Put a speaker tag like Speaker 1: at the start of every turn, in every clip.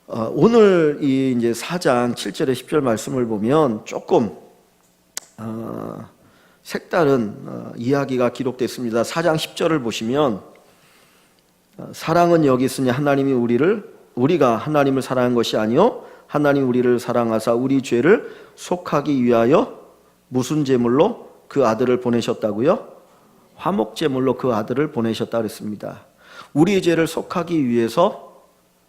Speaker 1: 오늘 이 이제 4장 7절에 10절 말씀을 보면 조금 색다른 이야기가 기록됐습니다. 4장 10절을 보시면 사랑은 여기 있으니 하나님이 우리가 하나님을 사랑한 것이 아니요 하나님 우리를 사랑하사 우리 죄를 속하기 위하여 무슨 제물로 그 아들을 보내셨다고요? 화목 제물로 그 아들을 보내셨다 그랬습니다. 우리의 죄를 속하기 위해서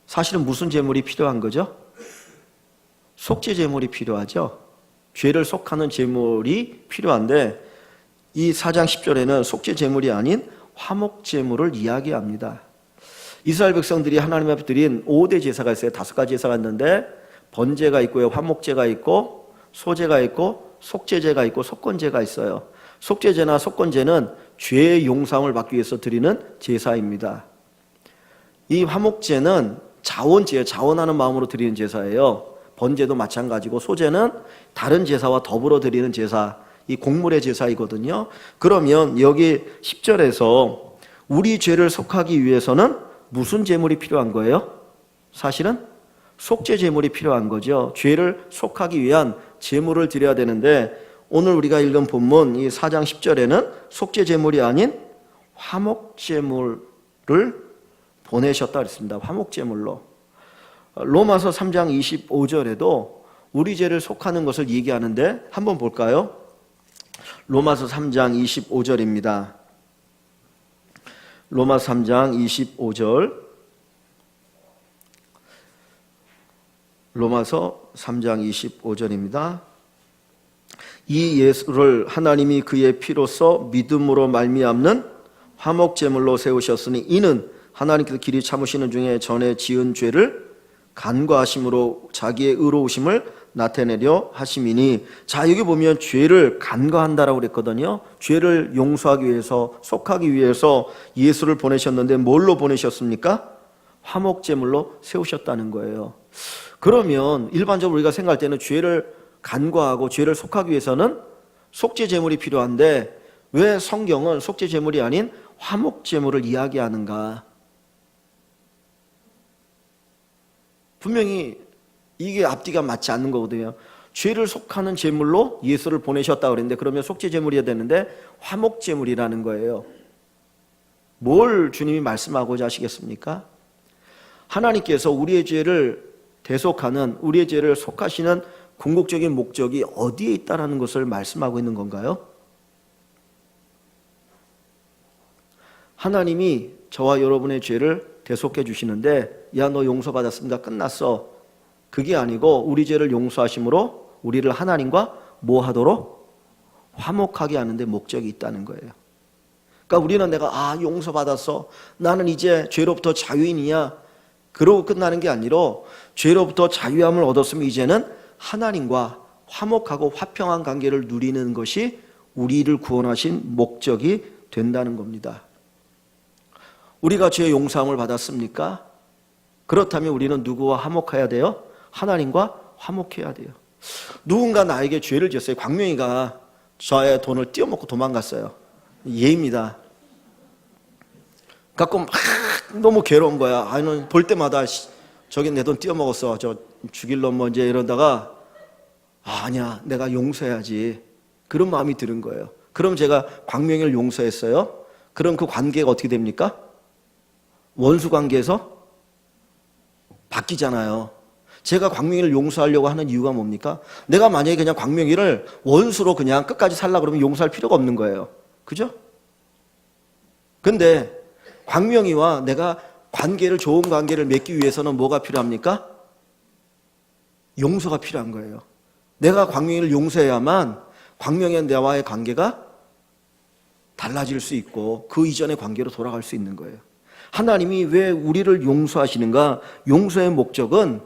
Speaker 1: 사실은 무슨 제물이 필요한 거죠? 속죄 제물이 필요하죠. 죄를 속하는 제물이 필요한데 이 4장 10절에는 속죄 제물이 아닌 화목 제물을 이야기합니다. 이스라엘 백성들이 하나님 앞에 드린 5대 제사가 있어요. 5가지 제사가 있는데 번제가 있고요, 화목제가 있고 소제가 있고 속죄제가 있고 속건제가 있어요. 속죄제나 속건제는 죄의 용서를 받기 위해서 드리는 제사입니다. 이 화목제는 자원제예요. 자원하는 마음으로 드리는 제사예요. 번제도 마찬가지고 소제는 다른 제사와 더불어 드리는 제사, 이 곡물의 제사이거든요. 그러면 여기 10절에서 우리 죄를 속하기 위해서는 무슨 제물이 필요한 거예요? 사실은 속죄 제물이 필요한 거죠. 죄를 속하기 위한 제물을 드려야 되는데 오늘 우리가 읽은 본문 이 4장 10절에는 속죄 제물이 아닌 화목 제물을 보내셨다 그랬습니다. 화목 제물로. 로마서 3장 25절에도 우리 죄를 속하는 것을 얘기하는데 한번 볼까요? 로마서 3장 25절입니다. 로마서 3장 25절. 로마서 3장 25절입니다. 이 예수를 하나님이 그의 피로써 믿음으로 말미암는 화목 제물로 세우셨으니 이는 하나님께서 길이 참으시는 중에 전에 지은 죄를 간과하심으로 자기의 의로우심을 나타내려 하심이니. 자, 여기 보면 죄를 간과한다라고 그랬거든요. 죄를 용서하기 위해서, 속하기 위해서 예수를 보내셨는데 뭘로 보내셨습니까? 화목 제물로 세우셨다는 거예요. 그러면 일반적으로 우리가 생각할 때는 죄를 간과하고 죄를 속하기 위해서는 속죄 제물이 필요한데 왜 성경은 속죄 제물이 아닌 화목 제물을 이야기하는가? 분명히 이게 앞뒤가 맞지 않는 거거든요. 죄를 속하는 제물로 예수를 보내셨다고 그랬는데 그러면 속죄 제물이어야 되는데 화목 제물이라는 거예요. 뭘 주님이 말씀하고자 하시겠습니까? 하나님께서 우리의 죄를 대속하는, 우리의 죄를 속하시는 궁극적인 목적이 어디에 있다는 것을 말씀하고 있는 건가요? 하나님이 저와 여러분의 죄를 대속해 주시는데 야, 너 용서받았습니다, 끝났어. 그게 아니고 우리 죄를 용서하심으로 우리를 하나님과 뭐 하도록? 화목하게 하는 데 목적이 있다는 거예요. 그러니까 우리는 내가 용서받았어, 나는 이제 죄로부터 자유인이야, 그러고 끝나는 게 아니라 죄로부터 자유함을 얻었으면 이제는 하나님과 화목하고 화평한 관계를 누리는 것이 우리를 구원하신 목적이 된다는 겁니다. 우리가 죄의 용서함을 받았습니까? 그렇다면 우리는 누구와 화목해야 돼요? 하나님과 화목해야 돼요. 누군가 나에게 죄를 지었어요. 광명이가 저의 돈을 띄어먹고 도망갔어요. 예입니다. 갖고 막 너무 괴로운 거야. 아니, 볼 때마다 저기 내 돈 띄어먹었어, 저 죽일 놈 뭐 이제 이러다가 아니야, 내가 용서해야지, 그런 마음이 드는 거예요. 그럼 제가 광명이를 용서했어요. 그럼 그 관계가 어떻게 됩니까? 원수 관계에서 바뀌잖아요. 제가 광명이를 용서하려고 하는 이유가 뭡니까? 내가 만약에 그냥 광명이를 원수로 그냥 끝까지 살라 그러면 용서할 필요가 없는 거예요. 그죠? 근데 광명이와 내가 관계를, 좋은 관계를 맺기 위해서는 뭐가 필요합니까? 용서가 필요한 거예요. 내가 광명이를 용서해야만 광명이와 나와의 관계가 달라질 수 있고 그 이전의 관계로 돌아갈 수 있는 거예요. 하나님이 왜 우리를 용서하시는가? 용서의 목적은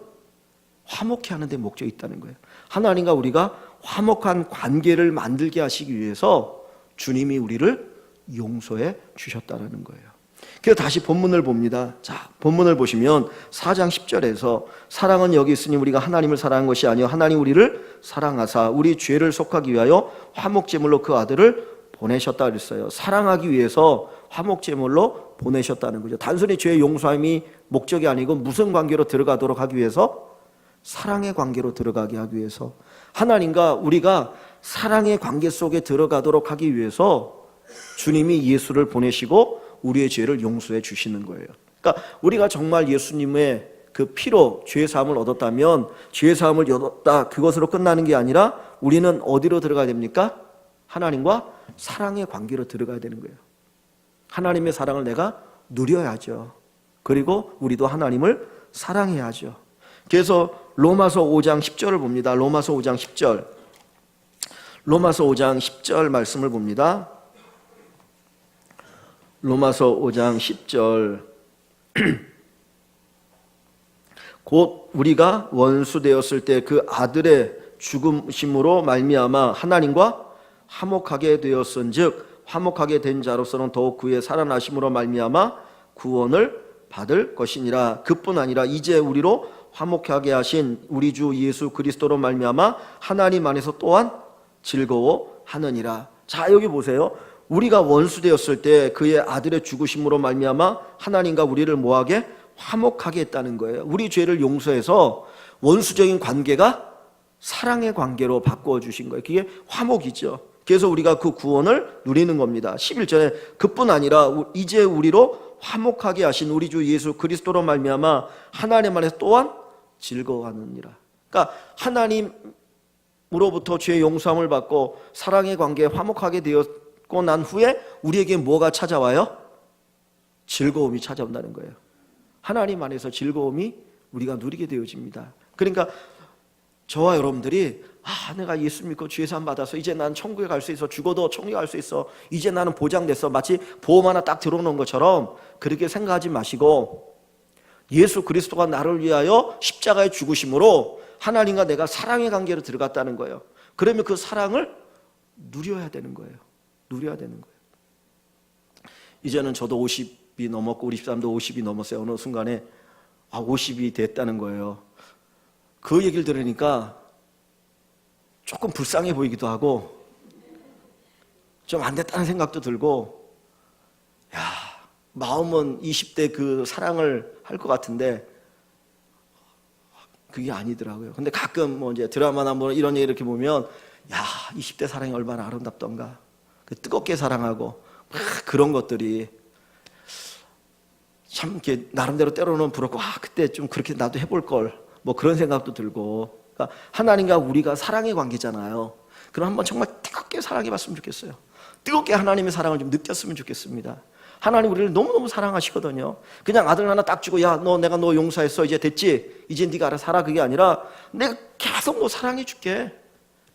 Speaker 1: 화목해 하는 데 목적이 있다는 거예요. 하나님과 우리가 화목한 관계를 만들게 하시기 위해서 주님이 우리를 용서해 주셨다는 거예요. 그래서 다시 본문을 봅니다. 자, 본문을 보시면 4장 10절에서 사랑은 여기 있으니 우리가 하나님을 사랑한 것이 아니요 하나님 우리를 사랑하사 우리 죄를 속하기 위하여 화목제물로 그 아들을 보내셨다 그랬어요. 사랑하기 위해서 화목제물로 보내셨다는 거죠. 단순히 죄의 용서함이 목적이 아니고 무슨 관계로 들어가도록 하기 위해서? 사랑의 관계로 들어가게 하기 위해서. 하나님과 우리가 사랑의 관계 속에 들어가도록 하기 위해서 주님이 예수를 보내시고 우리의 죄를 용서해 주시는 거예요. 그러니까 우리가 정말 예수님의 그 피로 죄 사함을 얻었다면 죄 사함을 얻었다 그것으로 끝나는 게 아니라 우리는 어디로 들어가야 됩니까? 하나님과 사랑의 관계로 들어가야 되는 거예요. 하나님의 사랑을 내가 누려야죠. 그리고 우리도 하나님을 사랑해야죠. 그래서 로마서 5장 10절을 봅니다. 로마서 5장 10절. 로마서 5장 10절 말씀을 봅니다. 로마서 5장 10절. 곧 우리가 원수 되었을 때 그 아들의 죽음심으로 말미암아 하나님과 화목하게 되었은즉 화목하게 된 자로서는 더욱 그의 살아나심으로 말미암아 구원을 받을 것이니라. 그뿐 아니라 이제 우리로 화목하게 하신 우리 주 예수 그리스도로 말미암아 하나님 안에서 또한 즐거워하느니라. 자, 여기 보세요. 우리가 원수 되었을 때 그의 아들의 죽으심으로 말미암아 하나님과 우리를 뭐하게? 화목하게 했다는 거예요. 우리 죄를 용서해서 원수적인 관계가 사랑의 관계로 바꾸어 주신 거예요. 그게 화목이죠. 그래서 우리가 그 구원을 누리는 겁니다. 11절에 그뿐 아니라 이제 우리로 화목하게 하신 우리 주 예수 그리스도로 말미암아 하나님 안에서 또한 즐거워하느니라. 그러니까 하나님으로부터 죄 용서함을 받고 사랑의 관계에 화목하게 되었고 난 후에 우리에게 뭐가 찾아와요? 즐거움이 찾아온다는 거예요. 하나님 안에서 즐거움이 우리가 누리게 되어집니다. 그러니까 저와 여러분들이 내가 예수 믿고 죄 사함 받아서 이제 난 천국에 갈 수 있어. 죽어도 천국에 갈 수 있어. 이제 나는 보장됐어. 마치 보험 하나 딱 들어놓은 것처럼 그렇게 생각하지 마시고 예수 그리스도가 나를 위하여 십자가에 죽으심으로 하나님과 내가 사랑의 관계로 들어갔다는 거예요. 그러면 그 사랑을 누려야 되는 거예요. 누려야 되는 거예요. 이제는 저도 50이 넘었고 우리 집사람도 50이 넘었어요. 어느 순간에 50이 됐다는 거예요. 그 얘기를 들으니까 조금 불쌍해 보이기도 하고 좀 안 됐다는 생각도 들고, 마음은 20대 그 사랑을 할 것 같은데 그게 아니더라고요. 근데 가끔 뭐 이제 드라마나 뭐 이런 얘기 이렇게 보면 20대 사랑이 얼마나 아름답던가. 그 뜨겁게 사랑하고 막 그런 것들이 참 이렇게 나름대로 때로는 부럽고 그때 좀 그렇게 나도 해볼 걸 뭐 그런 생각도 들고. 그러니까 하나님과 우리가 사랑의 관계잖아요. 그럼 한번 정말 뜨겁게 사랑해봤으면 좋겠어요. 뜨겁게 하나님의 사랑을 좀 느꼈으면 좋겠습니다. 하나님 우리를 너무너무 사랑하시거든요. 그냥 아들 하나 딱 주고 내가 너 용서했어 이제 됐지 이제 네가 알아서 살아 그게 아니라 내가 계속 너 사랑해 줄게.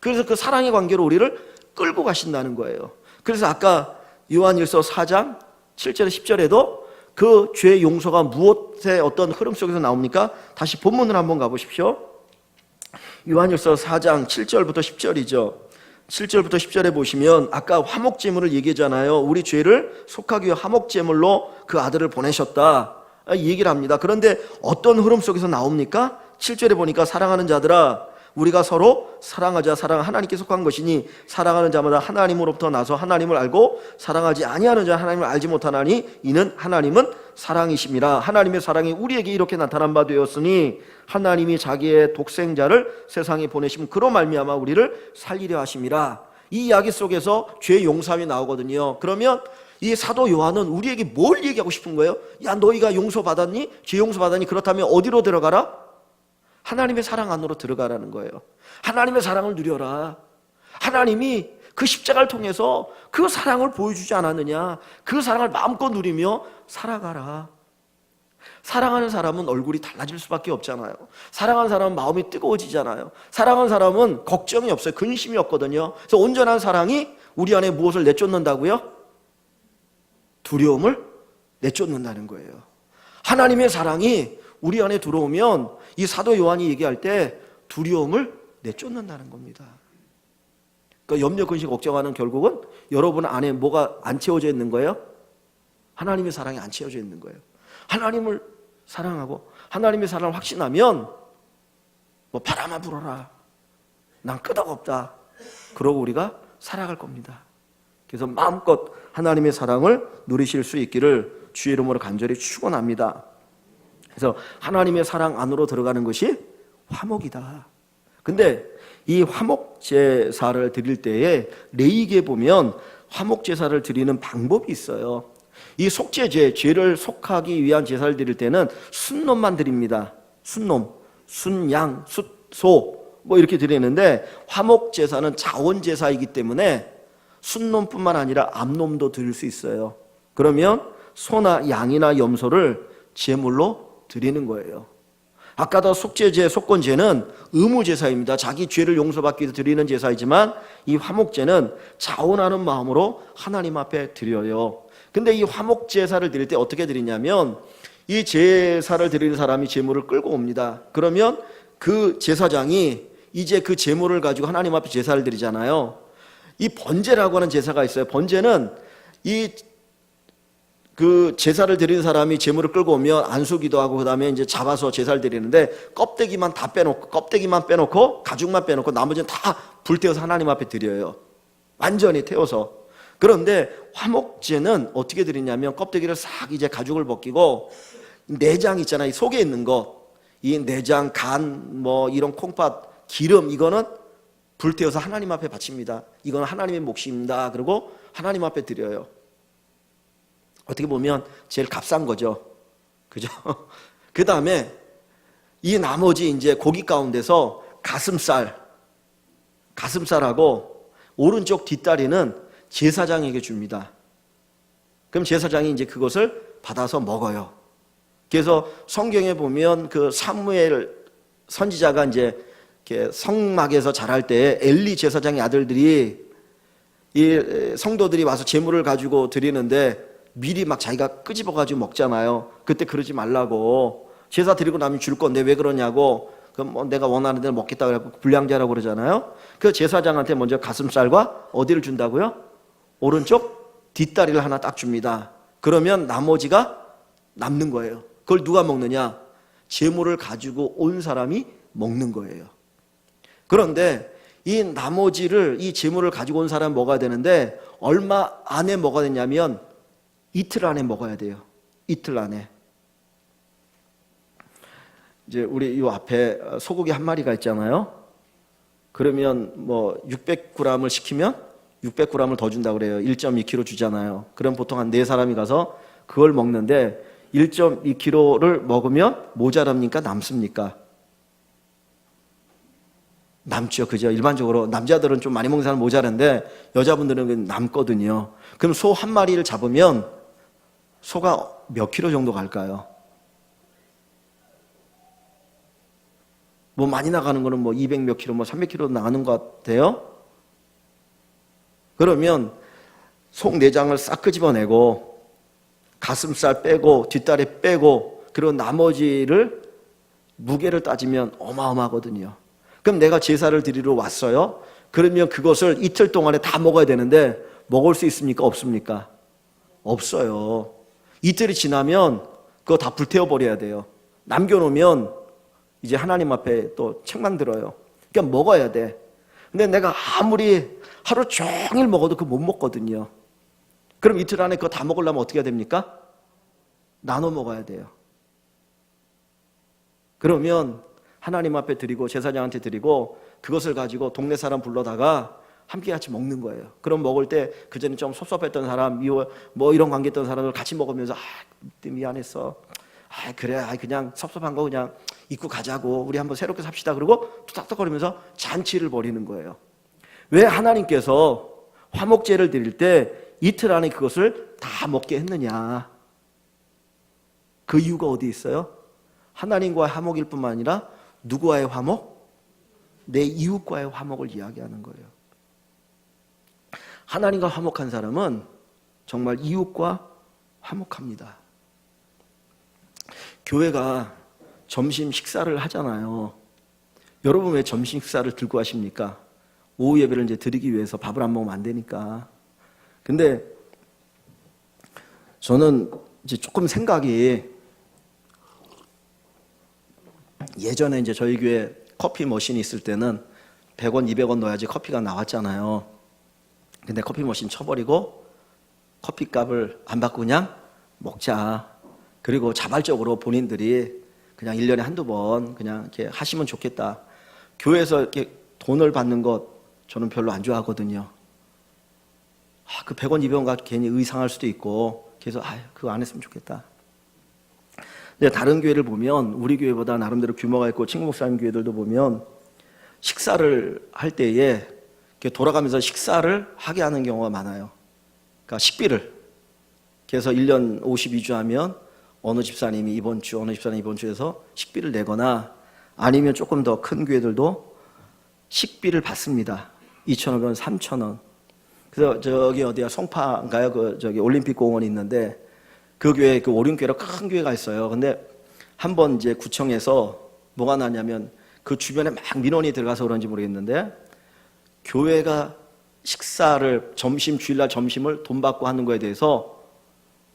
Speaker 1: 그래서 그 사랑의 관계로 우리를 끌고 가신다는 거예요. 그래서 아까 요한일서 4장 7절에 10절에도 그 죄 용서가 무엇의 어떤 흐름 속에서 나옵니까? 다시 본문을 한번 가보십시오. 요한일서 4장 7절부터 10절이죠. 7절부터 10절에 보시면 아까 화목제물을 얘기하잖아요. 우리 죄를 속하기 위해 화목제물로 그 아들을 보내셨다 이 얘기를 합니다. 그런데 어떤 흐름 속에서 나옵니까? 7절에 보니까 사랑하는 자들아 우리가 서로 사랑하자. 사랑은 하나님께 속한 것이니 사랑하는 자마다 하나님으로부터 나서 하나님을 알고 사랑하지 아니하는 자 하나님을 알지 못하나니 이는 하나님은 사랑이심이라. 하나님의 사랑이 우리에게 이렇게 나타난 바 되었으니 하나님이 자기의 독생자를 세상에 보내심 그로 말미암아 우리를 살리려 하심이라. 이 이야기 속에서 죄 용서함이 나오거든요. 그러면 이 사도 요한은 우리에게 뭘 얘기하고 싶은 거예요? 너희가 용서받았니? 죄 용서받았니? 그렇다면 어디로 들어가라? 하나님의 사랑 안으로 들어가라는 거예요. 하나님의 사랑을 누려라. 하나님이 그 십자가를 통해서 그 사랑을 보여주지 않았느냐. 그 사랑을 마음껏 누리며 살아가라. 사랑하는 사람은 얼굴이 달라질 수밖에 없잖아요. 사랑하는 사람은 마음이 뜨거워지잖아요. 사랑하는 사람은 걱정이 없어요. 근심이 없거든요. 그래서 온전한 사랑이 우리 안에 무엇을 내쫓는다고요? 두려움을 내쫓는다는 거예요. 하나님의 사랑이 우리 안에 들어오면 이 사도 요한이 얘기할 때 두려움을 내쫓는다는 겁니다. 그러니까 염려, 근심, 걱정하는 결국은 여러분 안에 뭐가 안 채워져 있는 거예요? 하나님의 사랑이 안 채워져 있는 거예요. 하나님을 사랑하고 하나님의 사랑을 확신하면 바람아 불어라. 난 끄덕없다. 그러고 우리가 살아갈 겁니다. 그래서 마음껏 하나님의 사랑을 누리실 수 있기를 주의 이름으로 간절히 축원합니다. 그래서 하나님의 사랑 안으로 들어가는 것이 화목이다. 근데 이 화목 제사를 드릴 때에 레위기에 보면 화목 제사를 드리는 방법이 있어요. 이 속죄제, 죄를 속하기 위한 제사를 드릴 때는 순놈만 드립니다. 순놈, 순양, 숫소 뭐 이렇게 드리는데, 화목 제사는 자원 제사이기 때문에 순놈뿐만 아니라 암놈도 드릴 수 있어요. 그러면 소나 양이나 염소를 제물로 드리는 거예요. 아까도 속죄제, 속건제는 의무제사입니다. 자기 죄를 용서받기 위해서 드리는 제사이지만, 이 화목제는 자원하는 마음으로 하나님 앞에 드려요. 근데 이 화목제사를 드릴 때 어떻게 드리냐면, 이 제사를 드리는 사람이 제물을 끌고 옵니다. 그러면 그 제사장이 이제 그 제물을 가지고 하나님 앞에 제사를 드리잖아요. 이 번제라고 하는 제사가 있어요. 번제는 그 제사를 드리는 사람이 제물을 끌고 오면 안수기도 하고, 그 다음에 이제 잡아서 제사를 드리는데, 껍데기만 빼놓고 가죽만 빼놓고 나머지는 다 불태워서 하나님 앞에 드려요. 완전히 태워서. 그런데 화목제는 어떻게 드리냐면, 껍데기를 싹 이제 가죽을 벗기고 내장 있잖아요. 이 속에 있는 거, 이 내장, 간, 뭐 이런 콩팥, 기름, 이거는 불태워서 하나님 앞에 바칩니다. 이건 하나님의 몫입니다. 그리고 하나님 앞에 드려요. 어떻게 보면 제일 값싼 거죠. 그죠? 그 다음에 이 나머지 이제 고기 가운데서 가슴살하고 오른쪽 뒷다리는 제사장에게 줍니다. 그럼 제사장이 이제 그것을 받아서 먹어요. 그래서 성경에 보면 그 사무엘 선지자가 이제 성막에서 자랄 때 엘리 제사장의 아들들이, 이 성도들이 와서 제물을 가지고 드리는데 미리 막 자기가 끄집어가지고 먹잖아요. 그때 그러지 말라고. 제사 드리고 나면 줄 건데 왜 그러냐고. 그럼 뭐 내가 원하는 대로 먹겠다고 해서 불량자라고 그러잖아요. 그 제사장한테 먼저 가슴살과 어디를 준다고요? 오른쪽 뒷다리를 하나 딱 줍니다. 그러면 나머지가 남는 거예요. 그걸 누가 먹느냐? 제물을 가지고 온 사람이 먹는 거예요. 그런데 이 나머지를, 이 제물을 가지고 온 사람이 먹어야 되는데, 얼마 안에 먹어야 되냐면 이틀 안에 먹어야 돼요. 이틀 안에. 이제 우리 이 앞에 소고기 한 마리가 있잖아요. 그러면 뭐 600g을 시키면 600g을 더 준다고 그래요. 1.2kg 주잖아요. 그럼 보통 한 4사람이 가서 그걸 먹는데, 1.2kg를 먹으면 모자랍니까? 남습니까? 남죠. 그죠? 일반적으로 남자들은 좀 많이 먹는 사람 모자란데 여자분들은 남거든요. 그럼 소 한 마리를 잡으면 소가 몇 킬로 정도 갈까요? 뭐 많이 나가는 거는 뭐 200 몇 킬로, 뭐 300 킬로 나가는 것 같아요. 그러면 속 내장을 싹 끄집어내고 가슴살 빼고 뒷다리 빼고, 그리고 나머지를 무게를 따지면 어마어마하거든요. 그럼 내가 제사를 드리러 왔어요. 그러면 그것을 이틀 동안에 다 먹어야 되는데 먹을 수 있습니까? 없습니까? 없어요. 이틀이 지나면 그거 다 불태워버려야 돼요. 남겨놓으면 이제 하나님 앞에 또 책망 들어요. 그러니까 먹어야 돼. 근데 내가 아무리 하루 종일 먹어도 그거 못 먹거든요. 그럼 이틀 안에 그거 다 먹으려면 어떻게 해야 됩니까? 나눠 먹어야 돼요. 그러면 하나님 앞에 드리고 제사장한테 드리고, 그것을 가지고 동네 사람 불러다가 함께 같이 먹는 거예요. 그럼 먹을 때 그전에 좀 섭섭했던 사람, 뭐 이런 관계했던 사람들 같이 먹으면서, 미안했어. 그래, 그냥 섭섭한 거 그냥 잊고 가자고. 우리 한번 새롭게 삽시다. 그리고 투닥투닥거리면서 잔치를 벌이는 거예요. 왜 하나님께서 화목제를 드릴 때 이틀 안에 그것을 다 먹게 했느냐? 그 이유가 어디 있어요? 하나님과의 화목일 뿐만 아니라 누구와의 화목? 내 이웃과의 화목을 이야기하는 거예요. 하나님과 화목한 사람은 정말 이웃과 화목합니다. 교회가 점심 식사를 하잖아요. 여러분 왜 점심 식사를 들고 하십니까? 오후 예배를 이제 드리기 위해서 밥을 안 먹으면 안 되니까. 근데 저는 이제 조금 생각이, 예전에 이제 저희 교회 커피 머신이 있을 때는 100원, 200원 넣어야지 커피가 나왔잖아요. 근데 커피 머신 쳐버리고 커피값을 안 받고 그냥 먹자. 그리고 자발적으로 본인들이 그냥 1년에 한두 번 그냥 이렇게 하시면 좋겠다. 교회에서 이렇게 돈을 받는 것 저는 별로 안 좋아하거든요. 그 100원, 200원가 괜히 의상할 수도 있고, 그래서 그거 안 했으면 좋겠다. 근데 다른 교회를 보면 우리 교회보다 나름대로 규모가 있고 친구 목사님 교회들도 보면 식사를 할 때에 이렇게 돌아가면서 식사를 하게 하는 경우가 많아요. 그러니까 식비를. 그래서 1년 52주 하면 어느 집사님이 이번 주, 어느 집사님이 이번 주에서 식비를 내거나 아니면 조금 더 큰 교회들도 식비를 받습니다. 2,500원, 3,000원. 그래서 저기 어디야, 송파인가요? 저기 올림픽 공원이 있는데 그 교회, 그 오륜교회로 큰 교회가 있어요. 근데 한번 이제 구청에서 뭐가 나냐면 그 주변에 막 민원이 들어가서 그런지 모르겠는데 교회가 식사를 주일날 점심을 돈 받고 하는 거에 대해서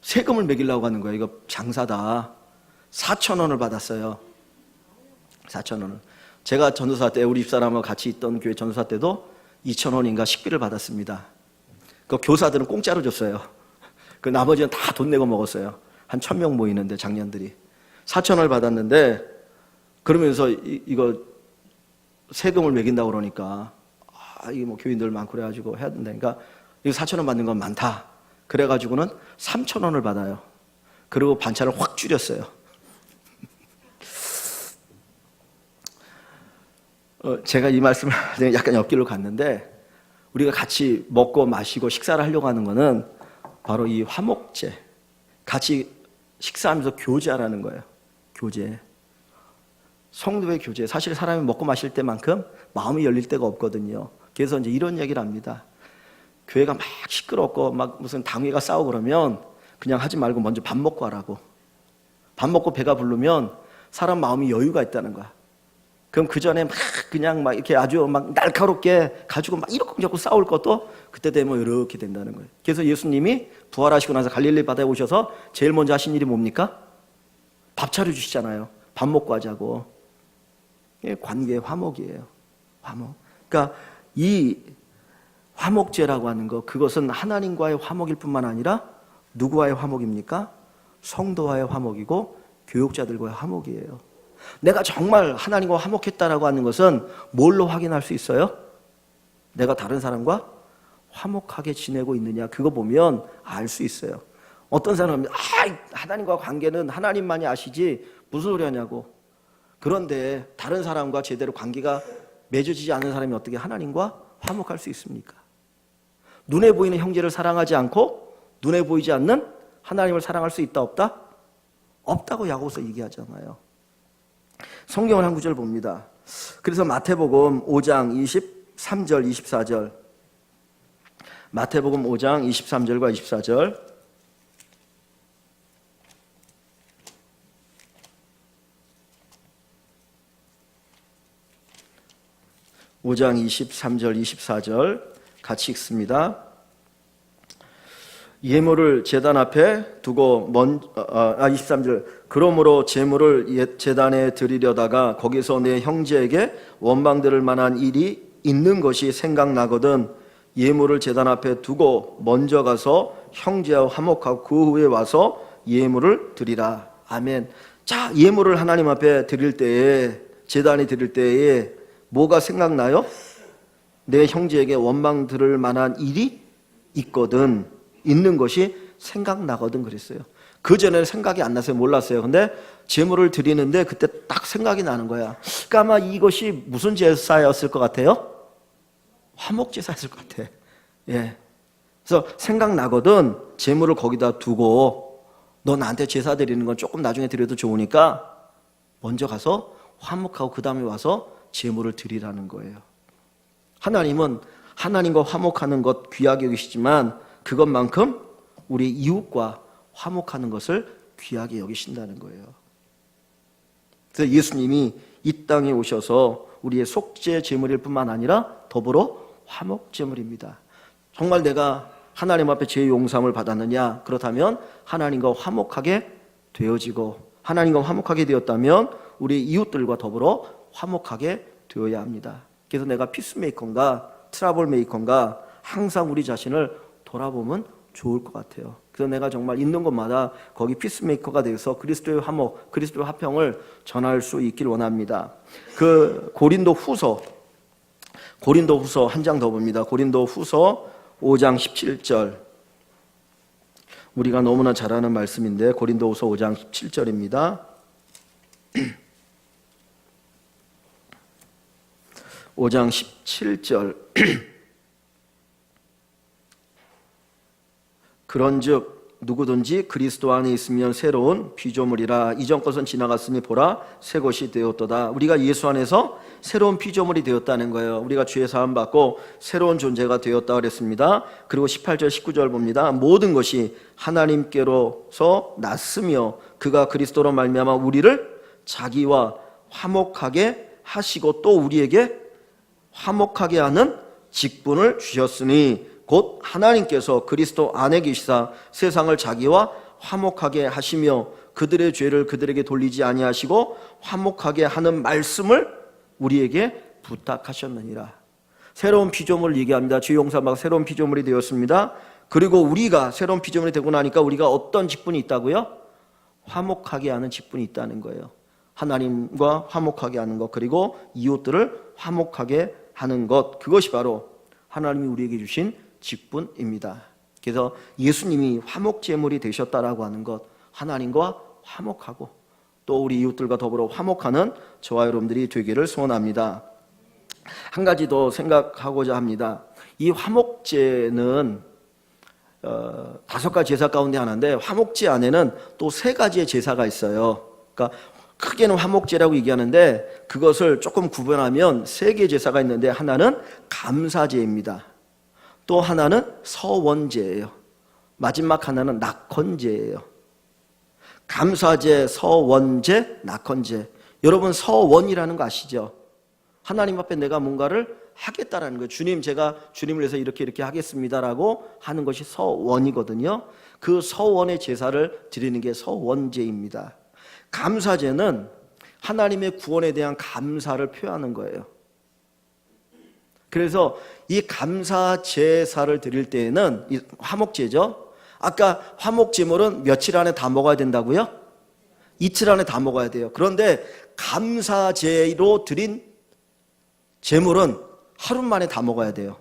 Speaker 1: 세금을 매기려고 하는 거예요. 이거 장사다. 4,000원을 받았어요. 4,000원을. 제가 전도사 때 우리 집사람하고 같이 있던 교회 전도사 때도 2,000원인가 식비를 받았습니다. 그 교사들은 공짜로 줬어요. 그 나머지는 다 돈 내고 먹었어요. 한 1,000명 모이는데 작년들이 4,000원을 받았는데 그러면서 이거 세금을 매긴다고 그러니까 이게 뭐 교인들 많고 그래가지고 해야 된다니까 이거 4,000원 받는 건 많다. 그래가지고는 3,000원을 받아요. 그리고 반찬을 확 줄였어요. 제가 이 말씀을 약간 옆길로 갔는데 우리가 같이 먹고 마시고 식사를 하려고 하는 거는 바로 이 화목제, 같이 식사하면서 교제하라는 거예요. 교제. 성도의 교제. 사실 사람이 먹고 마실 때만큼 마음이 열릴 때가 없거든요. 그래서 이제 이런 얘기를 합니다. 교회가 막 시끄럽고 막 무슨 당회가 싸우고 그러면 그냥 하지 말고 먼저 밥 먹고 하라고. 밥 먹고 배가 부르면 사람 마음이 여유가 있다는 거야. 그럼 그 전에 막 그냥 막 이렇게 아주 막 날카롭게 가지고 막 이렇게 자꾸 싸울 것도 그때 되면 이렇게 된다는 거예요. 그래서 예수님이 부활하시고 나서 갈릴리 바다에 오셔서 제일 먼저 하신 일이 뭡니까? 밥 차려주시잖아요. 밥 먹고 하자고. 이게 관계의 화목이에요. 화목. 그러니까 이 화목제라고 하는 거, 그것은 하나님과의 화목일 뿐만 아니라 누구와의 화목입니까? 성도와의 화목이고 교육자들과의 화목이에요. 내가 정말 하나님과 화목했다라고 하는 것은 뭘로 확인할 수 있어요? 내가 다른 사람과 화목하게 지내고 있느냐, 그거 보면 알 수 있어요. 어떤 사람은 하나님과 관계는 하나님만이 아시지 무슨 소리 하냐고. 그런데 다른 사람과 제대로 관계가 맺어지지 않은 사람이 어떻게 하나님과 화목할 수 있습니까? 눈에 보이는 형제를 사랑하지 않고 눈에 보이지 않는 하나님을 사랑할 수 있다 없다? 없다고 야고보서 얘기하잖아요. 성경을 한 구절 봅니다. 그래서 마태복음 5장 23절 24절, 마태복음 5장 23절과 24절, (5장 23절 24절) 같이 읽습니다. 예물을 제단 앞에 두고 23절, 그러므로 제물을 제단에 드리려다가 거기서 내 형제에게 원망들을 만한 일이 있는 것이 생각나거든 예물을 제단 앞에 두고 먼저 가서 형제와 화목하고 그 후에 와서 예물을 드리라. 아멘. 자, 예물을 하나님 앞에 드릴 때에, 제단에 드릴 때에 뭐가 생각나요? 내 형제에게 원망 들을 만한 일이 있거든, 있는 것이 생각나거든 그랬어요. 그전에는 생각이 안 났어요. 몰랐어요. 근데 제물을 드리는데 그때 딱 생각이 나는 거야. 그러니까 아마 이것이 무슨 제사였을 것 같아요? 화목제사였을 것 같아. 예. 그래서 생각나거든. 제물을 거기다 두고 너 나한테 제사 드리는 건 조금 나중에 드려도 좋으니까 먼저 가서 화목하고 그 다음에 와서 제물을 드리라는 거예요. 하나님은 하나님과 화목하는 것 귀하게 여기시지만 그것만큼 우리 이웃과 화목하는 것을 귀하게 여기신다는 거예요. 그래서 예수님이 이 땅에 오셔서 우리의 속죄 제물일 뿐만 아니라 더불어 화목 제물입니다. 정말 내가 하나님 앞에 죄 용서함을 받았느냐? 그렇다면 하나님과 화목하게 되어지고, 하나님과 화목하게 되었다면 우리 이웃들과 더불어 화목하게 되어야 합니다. 그래서 내가 피스메이커인가 트러블 메이커인가 항상 우리 자신을 돌아보면 좋을 것 같아요. 그래서 내가 정말 있는 곳마다 거기 피스메이커가 돼서 그리스도의 화목, 그리스도의 화평을 전할 수 있길 원합니다. 그 고린도 후서 한 장 더 봅니다. 고린도 후서 5장 17절. 우리가 너무나 잘 아는 말씀인데 고린도 후서 5장 17절입니다. 5장 17절. 그런즉 누구든지 그리스도 안에 있으면 새로운 피조물이라. 이전 것은 지나갔으니 보라 새 것이 되었도다. 우리가 예수 안에서 새로운 피조물이 되었다는 거예요. 우리가 죄 사함 받고 새로운 존재가 되었다 그랬습니다. 그리고 18절 19절 봅니다. 모든 것이 하나님께로서 났으며 그가 그리스도로 말미암아 우리를 자기와 화목하게 하시고 또 우리에게 화목하게 하는 직분을 주셨으니 곧 하나님께서 그리스도 안에 계시사 세상을 자기와 화목하게 하시며 그들의 죄를 그들에게 돌리지 아니하시고 화목하게 하는 말씀을 우리에게 부탁하셨느니라. 새로운 피조물을 얘기합니다. 죄 용서받고 새로운 피조물이 되었습니다. 그리고 우리가 새로운 피조물이 되고 나니까 우리가 어떤 직분이 있다고요? 화목하게 하는 직분이 있다는 거예요. 하나님과 화목하게 하는 것, 그리고 이웃들을 화목하게 하는 것, 그것이 바로 하나님이 우리에게 주신 직분입니다. 그래서 예수님이 화목제물이 되셨다라고 하는 것, 하나님과 화목하고 또 우리 이웃들과 더불어 화목하는 저와 여러분들이 되기를 소원합니다. 한 가지 더 생각하고자 합니다. 이 화목제는 5가지 제사 가운데 하나인데 화목제 안에는 또 3가지의 제사가 있어요. 그러니까 크게는 화목제라고 얘기하는데 그것을 조금 구분하면 3개의 제사가 있는데 하나는 감사제입니다. 또 하나는 서원제예요. 마지막 하나는 낙헌제예요. 감사제, 서원제, 낙헌제. 여러분 서원이라는 거 아시죠? 하나님 앞에 내가 뭔가를 하겠다라는 거예요. 주님, 제가 주님을 위해서 이렇게 하겠습니다라고 하는 것이 서원이거든요. 그 서원의 제사를 드리는 게 서원제입니다. 감사제는 하나님의 구원에 대한 감사를 표하는 거예요. 그래서 이 감사 제사를 드릴 때에는 이 화목제죠. 아까 화목제물은 며칠 안에 다 먹어야 된다고요? 이틀 안에 다 먹어야 돼요. 그런데 감사제로 드린 제물은 하루 만에 다 먹어야 돼요.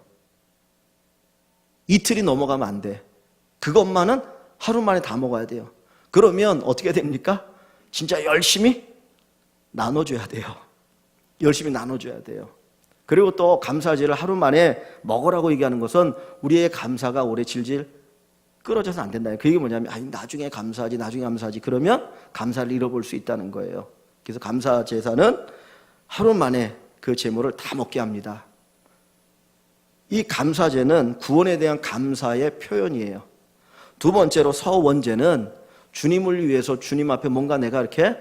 Speaker 1: 이틀이 넘어가면 안 돼. 그것만은 하루 만에 다 먹어야 돼요. 그러면 어떻게 됩니까? 진짜 열심히 나눠줘야 돼요. 열심히 나눠줘야 돼요. 그리고 또 감사제를 하루 만에 먹으라고 얘기하는 것은 우리의 감사가 오래 질질 끌어져서 안 된다. 그게 뭐냐면 나중에 감사하지 그러면 감사를 잃어볼 수 있다는 거예요. 그래서 감사 제사는 하루 만에 그 제물을 다 먹게 합니다. 이 감사제는 구원에 대한 감사의 표현이에요. 두 번째로 서원제는 주님을 위해서 주님 앞에 뭔가 내가 이렇게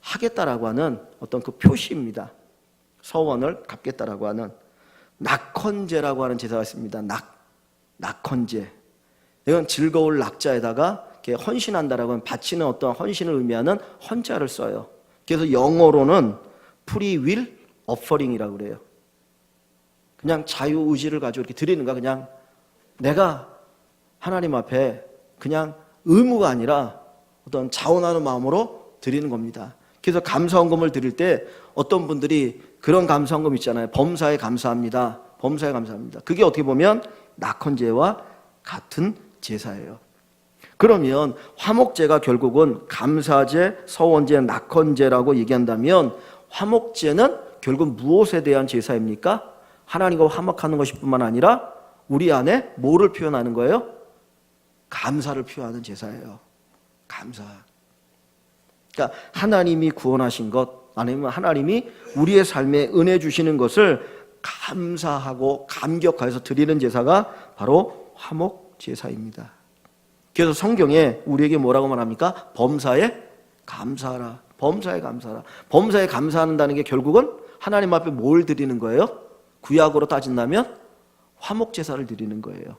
Speaker 1: 하겠다라고 하는 어떤 그 표시입니다. 서원을 갚겠다라고 하는. 낙헌제라고 하는 제사가 있습니다. 낙헌제. 이건 즐거울 낙자에다가 이렇게 헌신한다라고 하는, 바치는 어떤 헌신을 의미하는 헌자를 써요. 그래서 영어로는 free will offering이라고 그래요. 그냥 자유의지를 가지고 이렇게 드리는 거야. 그냥 내가 하나님 앞에 그냥 의무가 아니라 어떤 자원하는 마음으로 드리는 겁니다. 그래서 감사헌금을 드릴 때 어떤 분들이 그런 감사헌금 있잖아요. 범사에 감사합니다. 범사에 감사합니다. 그게 어떻게 보면 낙헌제와 같은 제사예요. 그러면 화목제가 결국은 감사제, 서원제, 낙헌제라고 얘기한다면 화목제는 결국 무엇에 대한 제사입니까? 하나님과 화목하는 것일 뿐만 아니라 우리 안에 뭐를 표현하는 거예요? 감사를 표현하는 제사예요. 감사. 그러니까 하나님이 구원하신 것, 아니면 하나님이 우리의 삶에 은혜 주시는 것을 감사하고 감격하여서 드리는 제사가 바로 화목 제사입니다. 그래서 성경에 우리에게 뭐라고 말합니까? 범사에 감사하라. 범사에 감사하라. 범사에 감사한다는 게 결국은 하나님 앞에 뭘 드리는 거예요? 구약으로 따진다면 화목 제사를 드리는 거예요.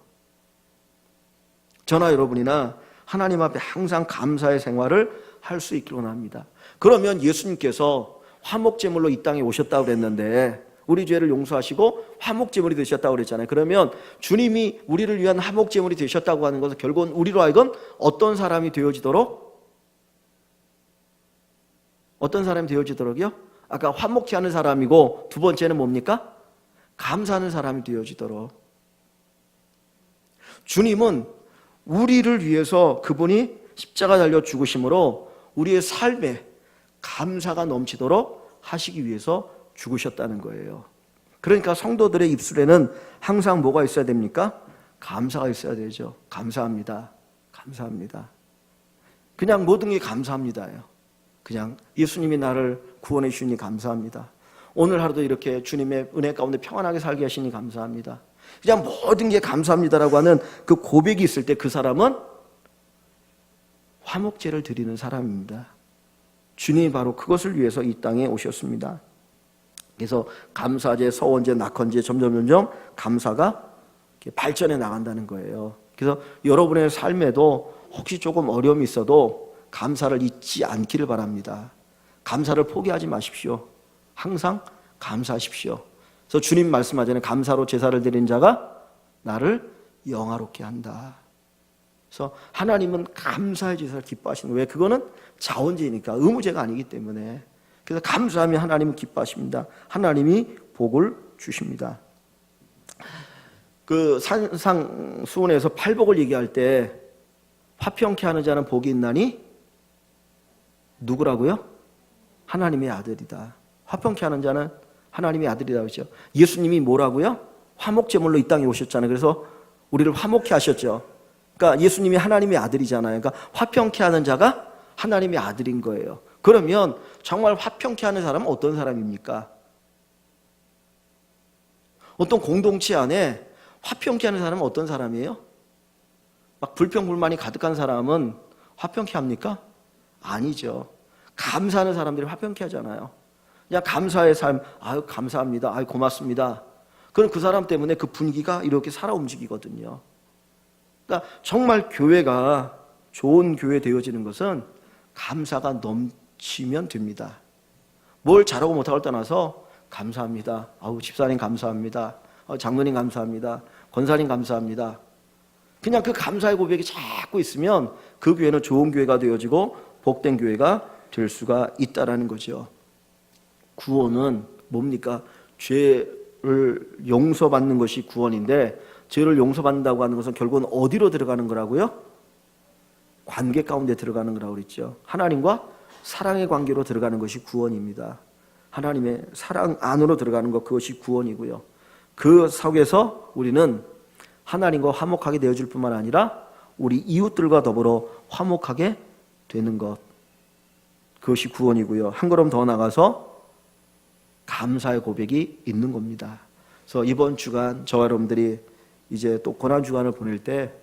Speaker 1: 저나 여러분이나 하나님 앞에 항상 감사의 생활을 할 수 있기를 원합니다. 그러면 예수님께서 화목제물로 이 땅에 오셨다고 그랬는데 우리 죄를 용서하시고 화목제물이 되셨다고 그랬잖아요. 그러면 주님이 우리를 위한 화목제물이 되셨다고 하는 것은 결국은 우리로 하여금 어떤 사람이 되어지도록요? 아까 화목케 하는 사람이고 두 번째는 뭡니까? 감사하는 사람이 되어지도록. 주님은 우리를 위해서 그분이 십자가 달려 죽으심으로 우리의 삶에 감사가 넘치도록 하시기 위해서 죽으셨다는 거예요. 그러니까 성도들의 입술에는 항상 뭐가 있어야 됩니까? 감사가 있어야 되죠. 감사합니다. 감사합니다. 그냥 모든 게 감사합니다예요. 그냥 예수님이 나를 구원해 주시니 감사합니다. 오늘 하루도 이렇게 주님의 은혜 가운데 평안하게 살게 하시니 감사합니다. 그냥 모든 게 감사합니다라고 하는 그 고백이 있을 때 그 사람은 화목제를 드리는 사람입니다. 주님이 바로 그것을 위해서 이 땅에 오셨습니다. 그래서 감사제, 서원제, 낙헌제 점점 감사가 발전해 나간다는 거예요. 그래서 여러분의 삶에도 혹시 조금 어려움이 있어도 감사를 잊지 않기를 바랍니다. 감사를 포기하지 마십시오. 항상 감사하십시오. 그래서 주님 말씀하잖아요. 감사로 제사를 드린 자가 나를 영화롭게 한다. 그래서 하나님은 감사의 제사를 기뻐하시는 거예요. 왜? 그거는 자원제니까 의무제가 아니기 때문에. 그래서 감사하면 하나님은 기뻐하십니다. 하나님이 복을 주십니다. 그 산상수훈에서 팔복을 얘기할 때 화평케 하는 자는 복이 있나니 누구라고요? 하나님의 아들이다. 화평케 하는 자는 하나님의 아들이라고 했죠. 예수님이 뭐라고요? 화목제물로 이 땅에 오셨잖아요. 그래서 우리를 화목케 하셨죠. 그러니까 예수님이 하나님의 아들이잖아요. 그러니까 화평케 하는 자가 하나님의 아들인 거예요. 그러면 정말 화평케 하는 사람은 어떤 사람입니까? 어떤 공동체 안에 화평케 하는 사람은 어떤 사람이에요? 막 불평불만이 가득한 사람은 화평케 합니까? 아니죠. 감사하는 사람들이 화평케 하잖아요. 그냥 감사의 삶, 아유 감사합니다, 아유 고맙습니다. 그럼 그 사람 때문에 그 분위기가 이렇게 살아 움직이거든요. 그러니까 정말 교회가 좋은 교회 되어지는 것은 감사가 넘치면 됩니다. 뭘 잘하고 못하고 떠나서 감사합니다. 아우 집사님 감사합니다. 장로님 감사합니다. 권사님 감사합니다. 그냥 그 감사의 고백이 자꾸 있으면 그 교회는 좋은 교회가 되어지고 복된 교회가 될 수가 있다라는 거죠. 구원은 뭡니까? 죄를 용서받는 것이 구원인데 죄를 용서받는다고 하는 것은 결국은 어디로 들어가는 거라고요? 관계 가운데 들어가는 거라고 그랬죠. 하나님과 사랑의 관계로 들어가는 것이 구원입니다. 하나님의 사랑 안으로 들어가는 것, 그것이 구원이고요. 그 속에서 우리는 하나님과 화목하게 되어질 뿐만 아니라 우리 이웃들과 더불어 화목하게 되는 것, 그것이 구원이고요. 한 걸음 더 나가서 감사의 고백이 있는 겁니다. 그래서 이번 주간 저와 여러분들이 이제 또 고난주간을 보낼 때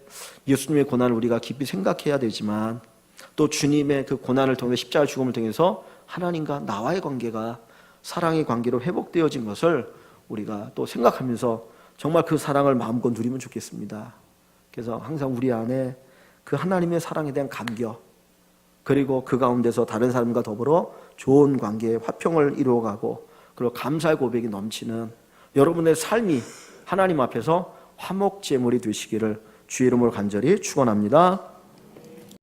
Speaker 1: 예수님의 고난을 우리가 깊이 생각해야 되지만 또 주님의 그 고난을 통해 십자가 죽음을 통해서 하나님과 나와의 관계가 사랑의 관계로 회복되어진 것을 우리가 또 생각하면서 정말 그 사랑을 마음껏 누리면 좋겠습니다. 그래서 항상 우리 안에 그 하나님의 사랑에 대한 감격, 그리고 그 가운데서 다른 사람과 더불어 좋은 관계의 화평을 이루어가고 그리고 감사의 고백이 넘치는 여러분의 삶이 하나님 앞에서 화목제물이 되시기를 주의 이름으로 간절히 축원합니다.